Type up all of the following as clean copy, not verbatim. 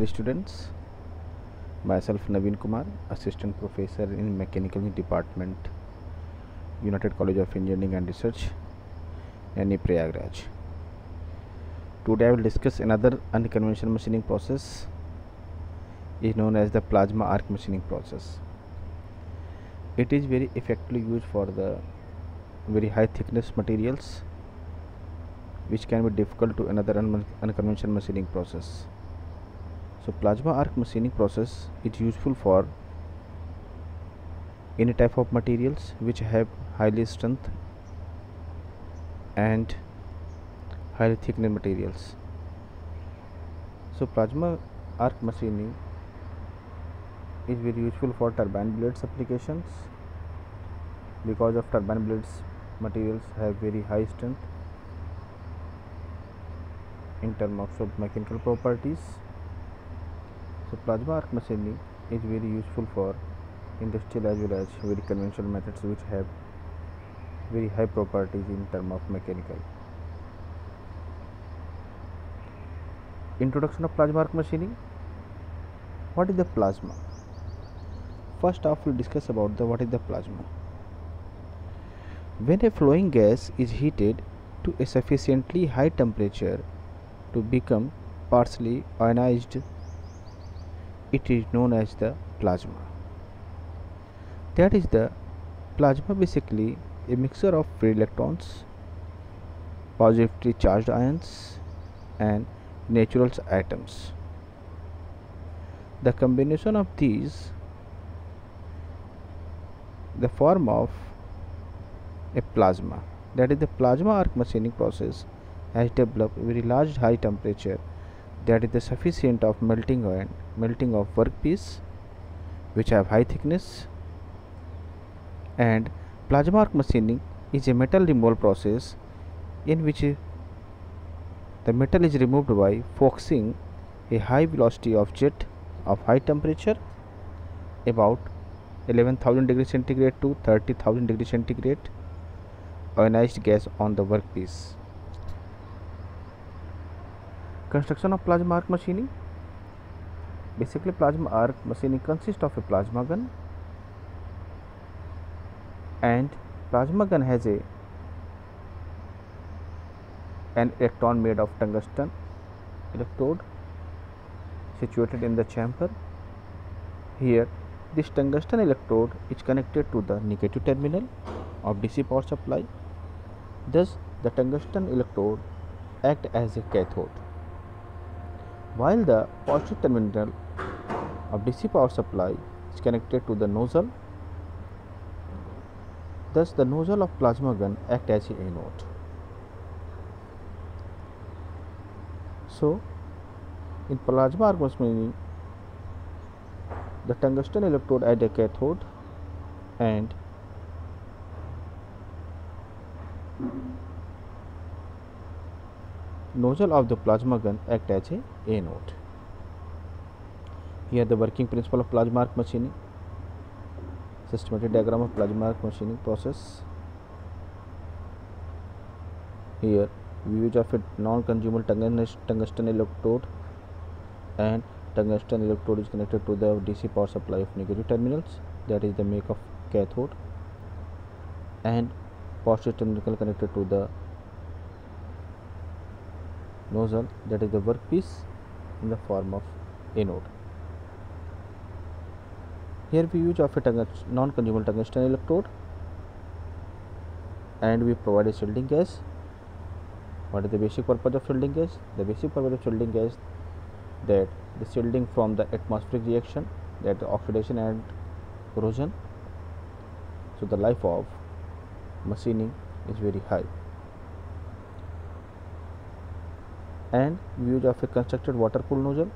Students, myself Naveen Kumar, Assistant Professor in Mechanical Department, United College of Engineering and Research, NE Prayagraj. Today I will discuss another unconventional machining process is known as the plasma arc machining process. It is very effectively used for the very high thickness materials which can be difficult to another unconventional machining process. So plasma arc machining process is useful for any type of materials which have highly strength and highly thickened materials. So plasma arc machining is very useful for turbine blades applications because of turbine blades materials have very high strength in terms of mechanical properties. So plasma arc machining is very useful for industrial as well as very conventional methods which have very high properties in terms of mechanical. Introduction of plasma arc machining. What is the plasma? First off, we'll discuss about what is the plasma. When a flowing gas is heated to a sufficiently high temperature to become partially ionized, it is known as the plasma. That is the plasma basically a mixture of free electrons, positively charged ions and natural atoms. The combination of these the form of a plasma. That is the plasma arc machining process has developed a very large high temperature that is the sufficient of melting of workpiece which have high thickness, and plasma arc machining is a metal removal process in which the metal is removed by focusing a high velocity of jet of high temperature about 11,000 degrees centigrade to 30,000 degrees centigrade ionized gas on the workpiece. Construction of plasma arc machining. Basically, plasma arc machining consists of a plasma gun, and plasma gun has an electron made of tungsten electrode situated in the chamber. Here, this tungsten electrode is connected to the negative terminal of DC power supply. Thus, the tungsten electrode acts as a cathode, while the positive terminal of DC power supply is connected to the nozzle. Thus, the nozzle of plasma gun acts as a anode. So, in plasma arc machining, the tungsten electrode as a cathode and nozzle of the plasma gun act as a anode. Here the working principle of plasma arc machining. Systematic diagram of plasma arc machining process. Here we use of a non-consumer tungsten electrode, and tungsten electrode is connected to the DC power supply of negative terminals, that is the make of cathode, and positive terminal connected to the nozzle, that is the workpiece, in the form of anode. Here we use of a non-consumer tungsten electrode, and we provide a shielding gas. What is the basic purpose of shielding gas? The basic purpose of shielding gas that the shielding from the atmospheric reaction, that the oxidation and corrosion. So the life of machining is very high. And we use of a constructed water cooled nozzle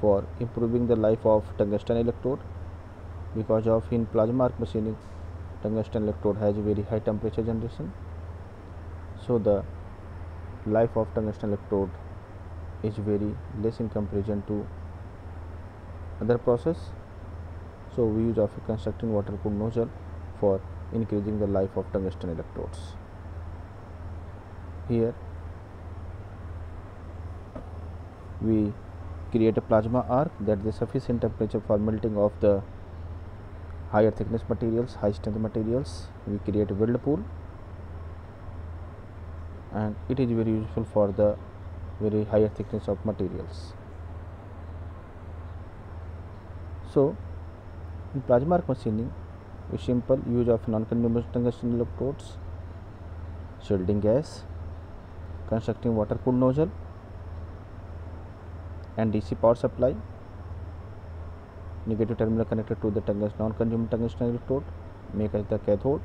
for improving the life of tungsten electrode, because of in plasma arc machining tungsten electrode has a very high temperature generation. So the life of tungsten electrode is very less in comparison to other process. So we use of a constructing water cooled nozzle for increasing the life of tungsten electrodes. Here we create a plasma arc, that is the sufficient temperature for melting of the higher thickness materials, high strength materials. We create a whirlpool, and it is very useful for the very higher thickness of materials. So in plasma arc machining, we simple use of non-conducting tungsten electrodes, shielding gas, constructing water cooled nozzle, and DC power supply. Negative terminal connected to the non-consuming tungsten electrode make as the cathode,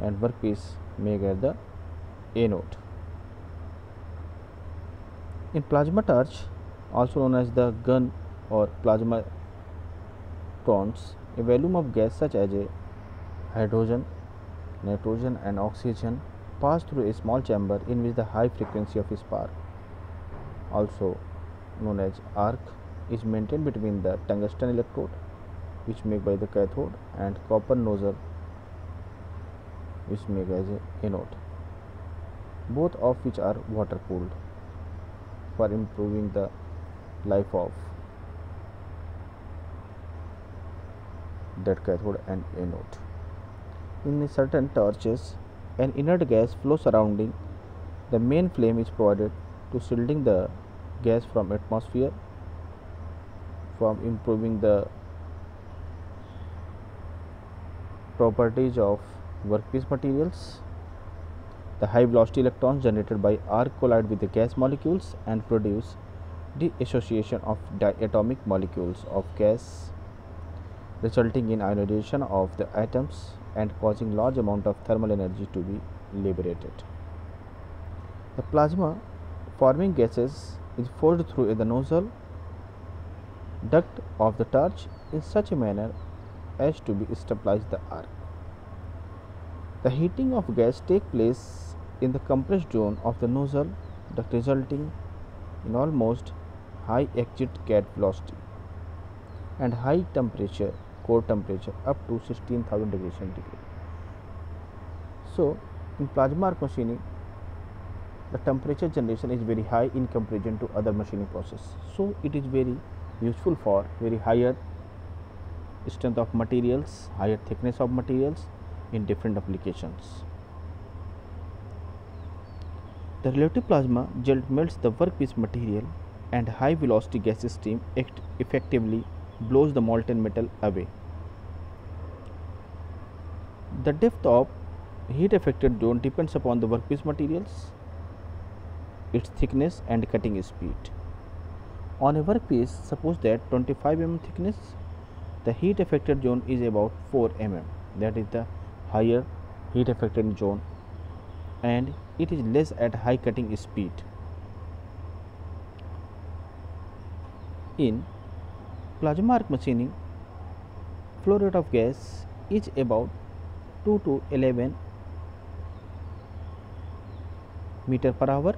and workpiece make as the anode. In plasma torch, also known as the gun or plasma trons, a volume of gas such as a hydrogen, nitrogen and oxygen pass through a small chamber in which the high frequency of spark, also known as arc, is maintained between the tungsten electrode, which made by the cathode, and copper nozzle, which made as a anode, both of which are water cooled for improving the life of that cathode and anode. In certain torches, an inert gas flow surrounding the main flame is provided to shielding the gas from atmosphere, from improving the properties of workpiece materials. The high velocity electrons generated by arc collide with the gas molecules and produce dissociation of diatomic molecules of gas, resulting in ionization of the atoms and causing large amount of thermal energy to be liberated. The plasma forming gases is forced through the nozzle duct of the torch in such a manner as to be stabilize the arc. The heating of gas takes place in the compressed zone of the nozzle duct, resulting in almost high exit gas velocity and high temperature, core temperature up to 16,000 degrees centigrade. So in plasma arc machining, the temperature generation is very high in comparison to other machining process. So it is very useful for very higher strength of materials, higher thickness of materials in different applications. The relative plasma jet melts the workpiece material, and high velocity gas stream effectively blows the molten metal away. The depth of heat affected zone depends upon the workpiece materials, its thickness and cutting speed. On a workpiece, suppose that 25 mm thickness, the heat affected zone is about 4 mm, that is the higher heat affected zone, and it is less at high cutting speed. In plasma arc machining, flow rate of gas is about 2 to 11 meter per hour.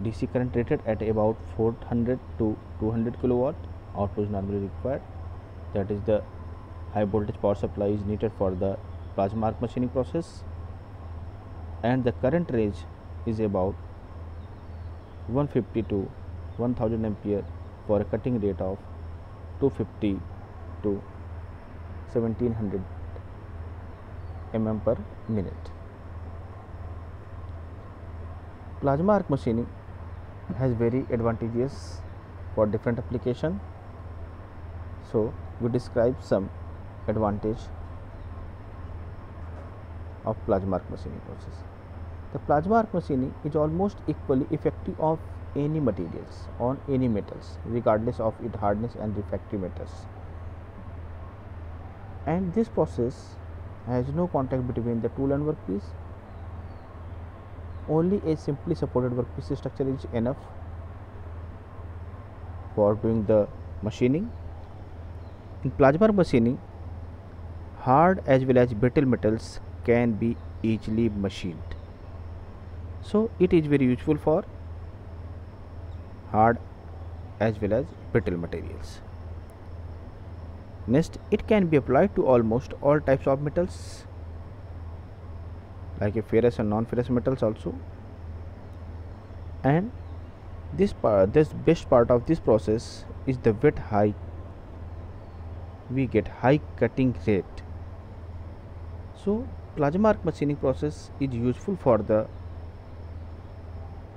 DC current rated at about 400 to 200 kilowatt. Output is normally required. That is the high voltage power supply is needed for the plasma arc machining process, and the current range is about 150 to 1000 ampere for a cutting rate of 250 to 1700 mm per minute. Plasma arc machining has very advantages for different application. So we describe some advantage of plasma arc machining process. The plasma arc machining is almost equally effective of any materials on any metals, regardless of its hardness and refractory matters. And this process has no contact between the tool and workpiece. Only a simply supported workpiece structure is enough for doing the machining. In plasma machining, hard as well as brittle metals can be easily machined. So it is very useful for hard as well as brittle materials. Next, it can be applied to almost all types of metals, like a ferrous and non-ferrous metals also, and This best part of this process is the wet high. We get high cutting rate. So plasma arc machining process is useful for the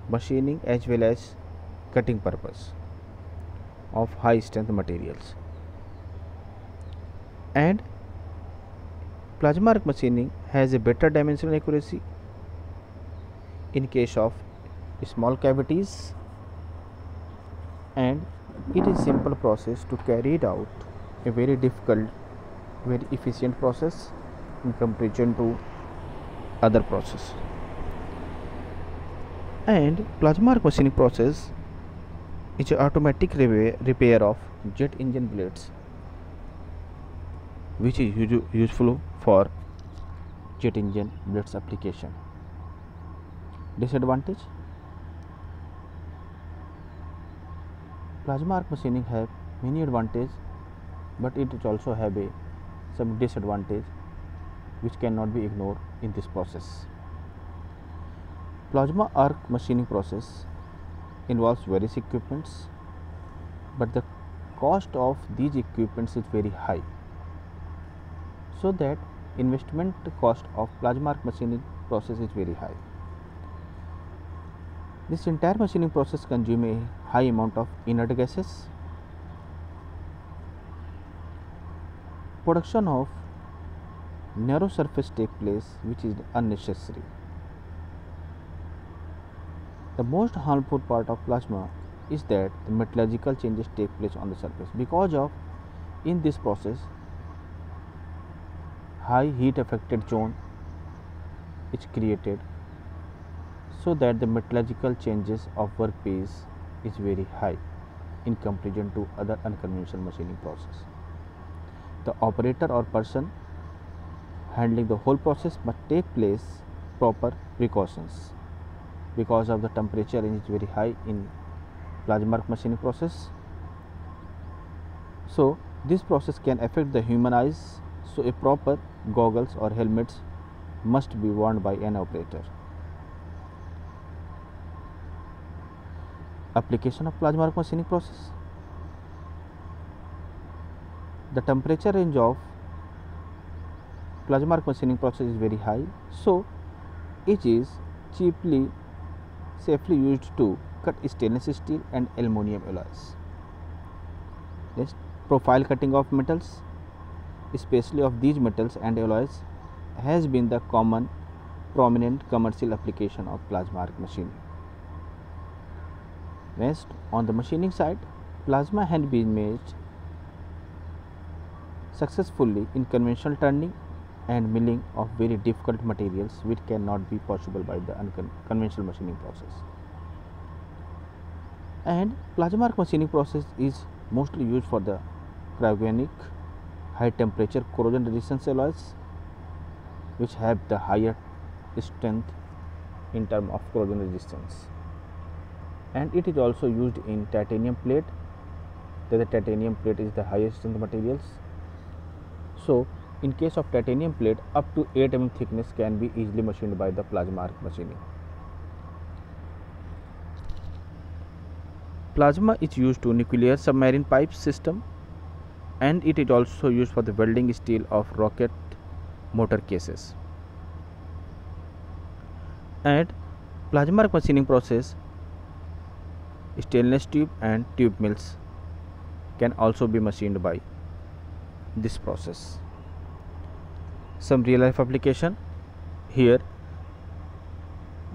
machining as well as cutting purpose of high strength materials. And plasma arc machining has a better dimensional accuracy in case of small cavities, and it is simple process to carry it out, a very difficult, very efficient process in comparison to other process. And plasma arc machining process is an automatic repair of jet engine blades, which is useful for jet engine blades application. Disadvantage: plasma arc machining have many advantages, but it also have some disadvantage which cannot be ignored in this process. Plasma arc machining process involves various equipments, but the cost of these equipments is very high, so that investment cost of plasma arc machining process is very high. This entire machining process consumes a high amount of inert gases. Production of narrow surface take place, which is unnecessary. The most harmful part of plasma is that the metallurgical changes take place on the surface. Because of in this process, high heat affected zone is created, so that the metallurgical changes of workpiece is very high in comparison to other unconventional machining process. The operator or person handling the whole process must take place proper precautions, because of the temperature range is very high in plasma arc machining process. So this process can affect the human eyes, so a proper goggles or helmets must be worn by an operator. Application of plasma arc machining process: the temperature range of plasma arc machining process is very high, so it is safely used to cut stainless steel and aluminum alloys. Next, profile cutting of metals, especially of these metals and alloys, has been the prominent commercial application of plasma arc machining. Next, on the machining side, plasma has been made successfully in conventional turning and milling of very difficult materials, which cannot be possible by the conventional machining process. And plasma arc machining process is mostly used for the cryogenic, high temperature, corrosion resistance alloys, which have the higher strength in terms of corrosion resistance. And it is also used in titanium plate, that the titanium plate is the highest strength materials. So in case of titanium plate, up to 8 mm thickness can be easily machined by the plasma arc machining. Plasma is used to nuclear submarine pipe system, and it is also used for the welding steel of rocket motor cases. And plasma arc machining process, stainless tube and tube mills can also be machined by this process. Some real life application: here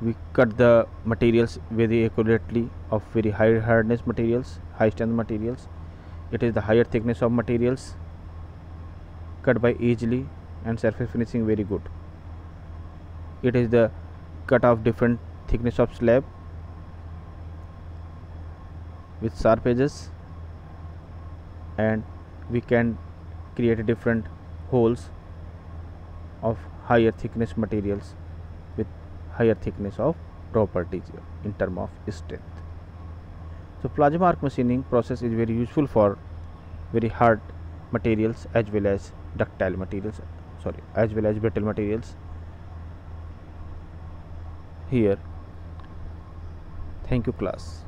we cut the materials very accurately of very high hardness materials, high strength materials. It is the higher thickness of materials, cut by easily, and surface finishing very good. It is the cut of different thickness of slab with sharp edges, and we can create different holes of higher thickness materials with higher thickness of properties in term of strength. So plasma arc machining process is very useful for very hard materials as well as ductile materials, as well as brittle materials. Here, thank you class.